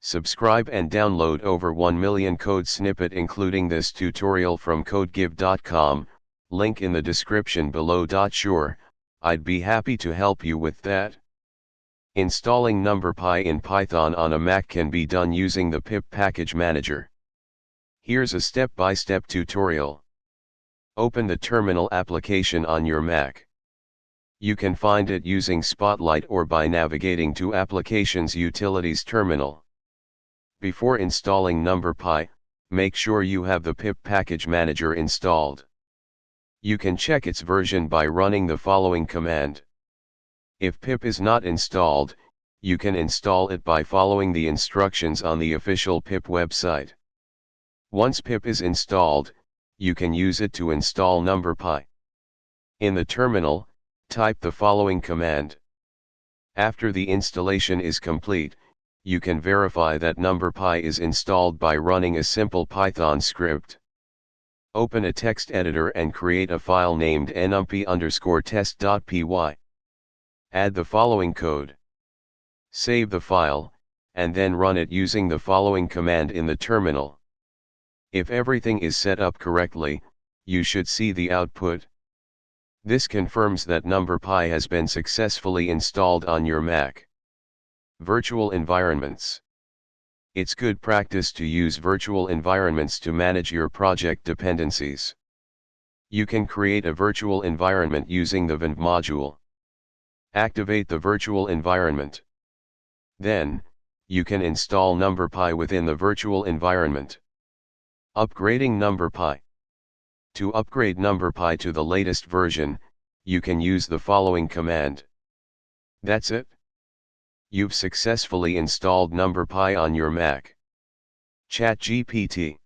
Subscribe and download over 1 million code snippet including this tutorial from codegive.com, link in the description below. Sure, I'd be happy to help you with that. Installing NumPy in Python on a Mac can be done using the pip package manager. Here's a step-by-step tutorial. Open the terminal application on your Mac. You can find it using Spotlight or by navigating to Applications Utilities Terminal. Before installing NumPy, make sure you have the pip package manager installed. You can check its version by running the following command. If pip is not installed, you can install it by following the instructions on the official pip website. Once pip is installed, you can use it to install NumPy. In the terminal, type the following command. After the installation is complete, you can verify that NumPy is installed by running a simple Python script. Open a text editor and create a file named numpy_test.py. Add the following code. Save the file, and then run it using the following command in the terminal. If everything is set up correctly, you should see the output. This confirms that NumPy has been successfully installed on your Mac. Virtual environments. It's good practice to use virtual environments to manage your project dependencies. You can create a virtual environment using the vent module. Activate the virtual environment. Then, you can install NumPy within the virtual environment. Upgrading NumPy. To upgrade NumPy to the latest version, you can use the following command. That's it. You've successfully installed NumPy on your Mac. ChatGPT.